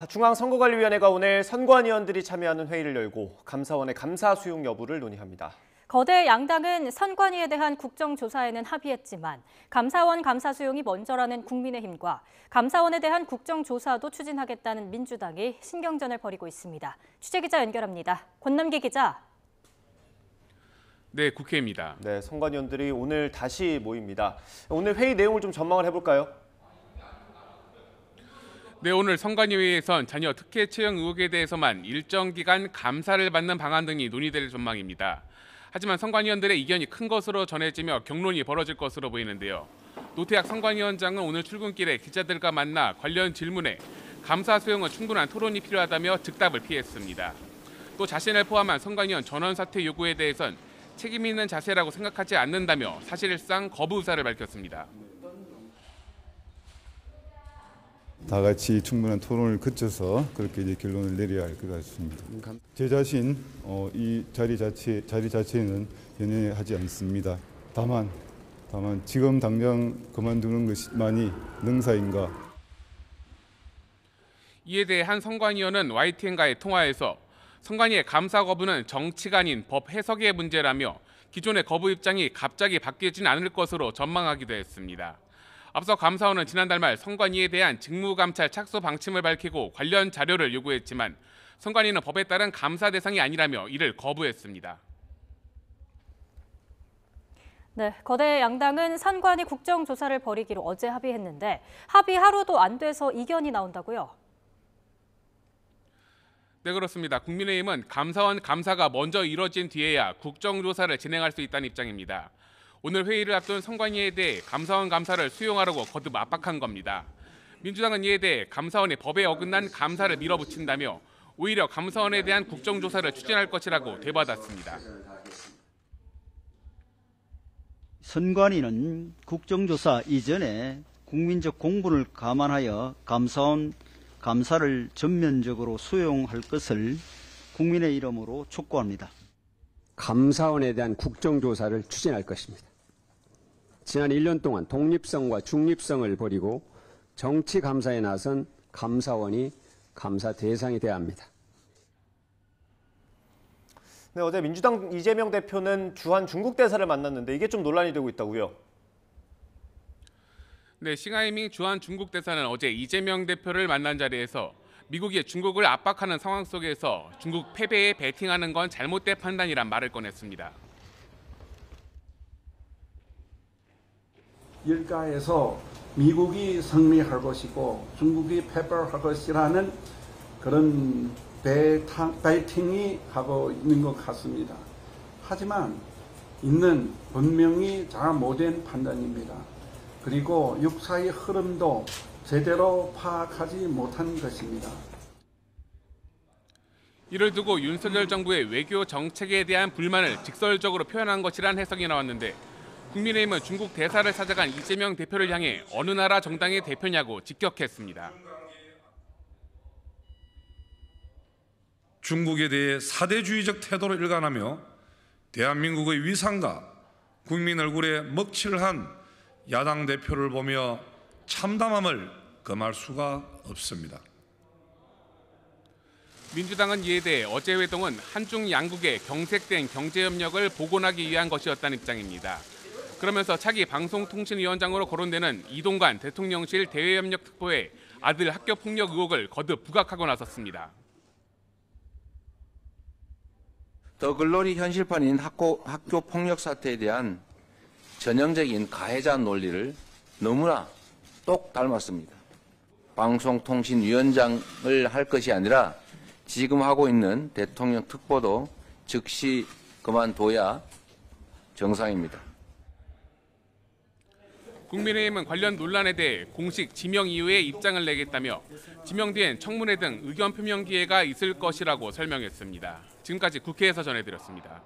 중앙선거관리위원회가 오늘 선관위원들이 참여하는 회의를 열고 감사원의 감사 수용 여부를 논의합니다. 거대 양당은 선관위에 대한 국정조사에는 합의했지만 감사원 감사 수용이 먼저라는 국민의힘과 감사원에 대한 국정조사도 추진하겠다는 민주당이 신경전을 벌이고 있습니다. 취재기자 연결합니다. 권남기 기자. 네, 국회입니다. 네, 선관위원들이 오늘 다시 모입니다. 오늘 회의 내용을 좀 전망을 해볼까요? 네, 오늘 선관위회의에선 자녀 특혜 채용 의혹에 대해서만 일정 기간 감사를 받는 방안 등이 논의될 전망입니다. 하지만 선관위원들의 이견이 큰 것으로 전해지며 격론이 벌어질 것으로 보이는데요. 노태학 선관위원장은 오늘 출근길에 기자들과 만나 관련 질문에 감사 수용은 충분한 토론이 필요하다며 즉답을 피했습니다. 또 자신을 포함한 선관위원 전원 사퇴 요구에 대해선 책임 있는 자세라고 생각하지 않는다며 사실상 거부 의사를 밝혔습니다. 다 같이 충분한 토론을 거쳐서 그렇게 이제 결론을 내려야 할 것 같습니다. 제 자신 이 자리 자체는 연연하지 않습니다. 다만 지금 당장 그만두는 것만이 능사인가? 이에 대해 한 선관위원은 YTN과의 통화에서 선관위의 감사 거부는 정치가 아닌 법 해석의 문제라며 기존의 거부 입장이 갑자기 바뀌진 않을 것으로 전망하기도 했습니다. 앞서 감사원은 지난달 말 선관위에 대한 직무감찰 착수 방침을 밝히고 관련 자료를 요구했지만 선관위는 법에 따른 감사 대상이 아니라며 이를 거부했습니다. 네, 거대 양당은 선관위 국정조사를 벌이기로 어제 합의했는데 합의 하루도 안 돼서 이견이 나온다고요? 네, 그렇습니다. 국민의힘은 감사원 감사가 먼저 이뤄진 뒤에야 국정조사를 진행할 수 있다는 입장입니다. 오늘 회의를 앞둔 선관위에 대해 감사원 감사를 수용하라고 거듭 압박한 겁니다. 민주당은 이에 대해 감사원이 법에 어긋난 감사를 밀어붙인다며 오히려 감사원에 대한 국정조사를 추진할 것이라고 되받았습니다. 선관위는 국정조사 이전에 국민적 공분을 감안하여 감사원 감사를 전면적으로 수용할 것을 국민의 이름으로 촉구합니다. 감사원에 대한 국정조사를 추진할 것입니다. 지난 1년 동안 독립성과 중립성을 버리고 정치 감사에 나선 감사원이 감사 대상이 돼야 합니다. 네, 어제 민주당 이재명 대표는 주한 중국 대사를 만났는데 이게 좀 논란이 되고 있다고요? 네, 싱하이밍 주한 중국 대사는 어제 이재명 대표를 만난 자리에서 미국이 중국을 압박하는 상황 속에서 중국 패배에 베팅하는 건 잘못된 판단이란 말을 꺼냈습니다. 일가에서 미국이 승리할 것이고 중국이 패배할 것이라는 그런 베팅이 하고 있는 것 같습니다. 하지만 이는 분명히 잘못된 판단입니다. 그리고 역사의 흐름도 제대로 파악하지 못한 것입니다. 이를 두고 윤석열 정부의 외교 정책에 대한 불만을 직설적으로 표현한 것이란 해석이 나왔는데 국민의힘은 중국 대사를 찾아간 이재명 대표를 향해 어느 나라 정당의 대표냐고 직격했습니다. 중국에 대해 사대주의적 태도를 일관하며 대한민국의 위상과 국민 얼굴에 먹칠을 한 야당 대표를 보며 참담함을 금할 수가 없습니다. 민주당은 이에 대해 어제 회동은 한중 양국의 경색된 경제협력을 복원하기 위한 것이었다는 입장입니다. 그러면서 차기 방송통신위원장으로 거론되는 이동관 대통령실 대외협력특보의 아들 학교폭력 의혹을 거듭 부각하고 나섰습니다. 더 글로리 현실판인 학교 폭력 사태에 대한 전형적인 가해자 논리를 너무나 똑 닮았습니다. 방송통신위원장을 할 것이 아니라 지금 하고 있는 대통령 특보도 즉시 그만둬야 정상입니다. 국민의힘은 관련 논란에 대해 공식 지명 이후에 입장을 내겠다며 지명 뒤엔 청문회 등 의견 표명 기회가 있을 것이라고 설명했습니다. 지금까지 국회에서 전해드렸습니다.